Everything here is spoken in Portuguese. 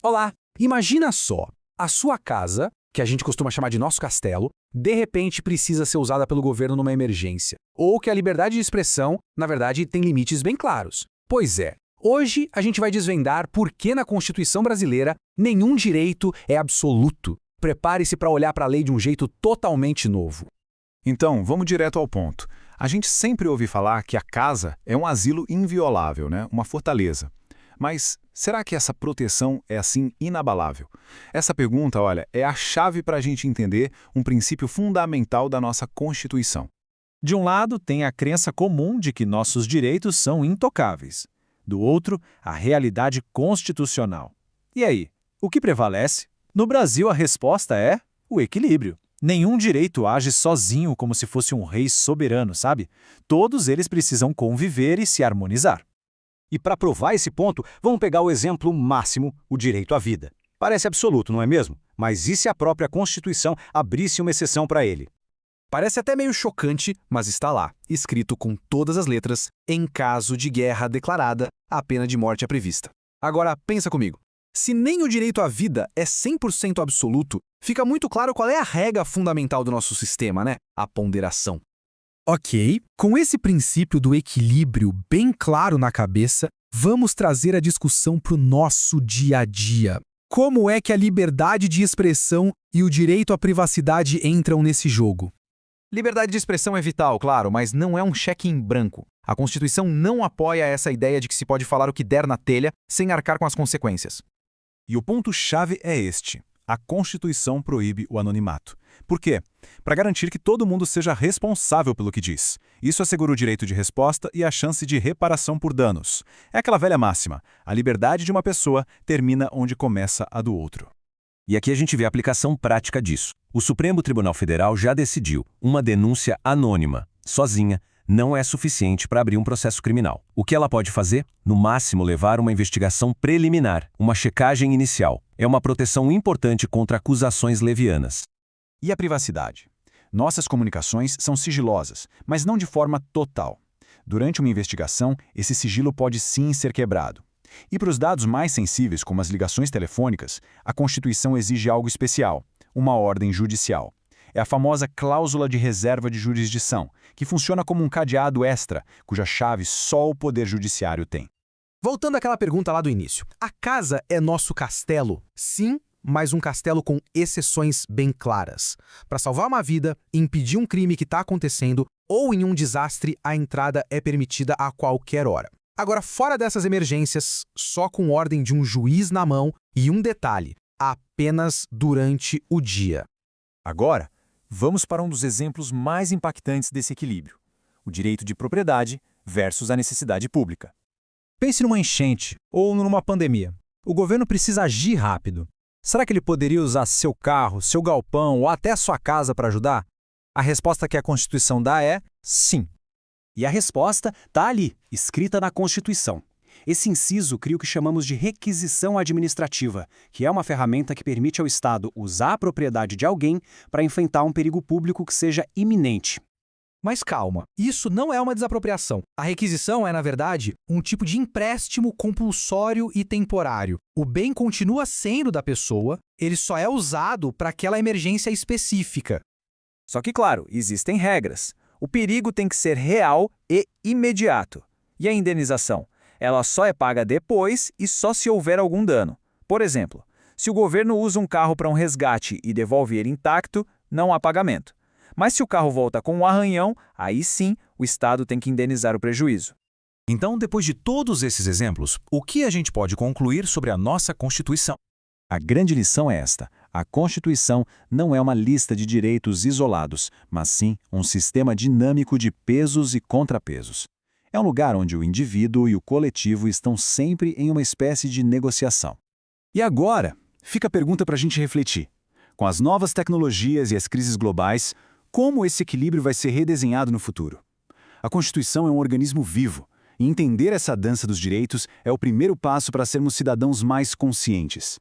Olá! Imagina só, a sua casa, que a gente costuma chamar de nosso castelo, de repente precisa ser usada pelo governo numa emergência. Ou que a liberdade de expressão, na verdade, tem limites bem claros. Pois é, hoje a gente vai desvendar por que na Constituição brasileira nenhum direito é absoluto. Prepare-se para olhar para a lei de um jeito totalmente novo. Então, vamos direto ao ponto. A gente sempre ouve falar que a casa é um asilo inviolável, né? Uma fortaleza. Mas será que essa proteção é assim inabalável? Essa pergunta, olha, é a chave para a gente entender um princípio fundamental da nossa Constituição. De um lado, tem a crença comum de que nossos direitos são intocáveis. Do outro, a realidade constitucional. E aí, o que prevalece? No Brasil, a resposta é o equilíbrio. Nenhum direito age sozinho como se fosse um rei soberano, sabe? Todos eles precisam conviver e se harmonizar. E para provar esse ponto, vamos pegar o exemplo máximo, o direito à vida. Parece absoluto, não é mesmo? Mas e se a própria Constituição abrisse uma exceção para ele? Parece até meio chocante, mas está lá, escrito com todas as letras, em caso de guerra declarada, a pena de morte é prevista. Agora, pensa comigo. Se nem o direito à vida é 100% absoluto, fica muito claro qual é a regra fundamental do nosso sistema, né? A ponderação. Ok, com esse princípio do equilíbrio bem claro na cabeça, vamos trazer a discussão para o nosso dia a dia. Como é que a liberdade de expressão e o direito à privacidade entram nesse jogo? Liberdade de expressão é vital, claro, mas não é um cheque em branco. A Constituição não apoia essa ideia de que se pode falar o que der na telha sem arcar com as consequências. E o ponto-chave é este. A Constituição proíbe o anonimato. Por quê? Para garantir que todo mundo seja responsável pelo que diz. Isso assegura o direito de resposta e a chance de reparação por danos. É aquela velha máxima: a liberdade de uma pessoa termina onde começa a do outro. E aqui a gente vê a aplicação prática disso. O Supremo Tribunal Federal já decidiu: uma denúncia anônima, sozinha, não é suficiente para abrir um processo criminal. O que ela pode fazer? No máximo, levar uma investigação preliminar, uma checagem inicial. É uma proteção importante contra acusações levianas. E a privacidade? Nossas comunicações são sigilosas, mas não de forma total. Durante uma investigação, esse sigilo pode sim ser quebrado. E para os dados mais sensíveis, como as ligações telefônicas, a Constituição exige algo especial: uma ordem judicial. É a famosa cláusula de reserva de jurisdição, que funciona como um cadeado extra, cuja chave só o Poder Judiciário tem. Voltando àquela pergunta lá do início. A casa é nosso castelo? Sim, mas um castelo com exceções bem claras. Para salvar uma vida, impedir um crime que está acontecendo ou em um desastre, a entrada é permitida a qualquer hora. Agora, fora dessas emergências, só com ordem de um juiz na mão e um detalhe: apenas durante o dia. Agora, vamos para um dos exemplos mais impactantes desse equilíbrio: o direito de propriedade versus a necessidade pública. Pense numa enchente ou numa pandemia. O governo precisa agir rápido. Será que ele poderia usar seu carro, seu galpão ou até sua casa para ajudar? A resposta que a Constituição dá é sim. E a resposta está ali, escrita na Constituição. Esse inciso cria o que chamamos de requisição administrativa, que é uma ferramenta que permite ao Estado usar a propriedade de alguém para enfrentar um perigo público que seja iminente. Mas calma, isso não é uma desapropriação. A requisição é, na verdade, um tipo de empréstimo compulsório e temporário. O bem continua sendo da pessoa, ele só é usado para aquela emergência específica. Só que, claro, existem regras. O perigo tem que ser real e imediato. E a indenização? Ela só é paga depois e só se houver algum dano. Por exemplo, se o governo usa um carro para um resgate e devolve ele intacto, não há pagamento. Mas se o carro volta com um arranhão, aí sim o Estado tem que indenizar o prejuízo. Então, depois de todos esses exemplos, o que a gente pode concluir sobre a nossa Constituição? A grande lição é esta: a Constituição não é uma lista de direitos isolados, mas sim um sistema dinâmico de pesos e contrapesos. É um lugar onde o indivíduo e o coletivo estão sempre em uma espécie de negociação. E agora, fica a pergunta para a gente refletir. Com as novas tecnologias e as crises globais, como esse equilíbrio vai ser redesenhado no futuro? A Constituição é um organismo vivo, e entender essa dança dos direitos é o primeiro passo para sermos cidadãos mais conscientes.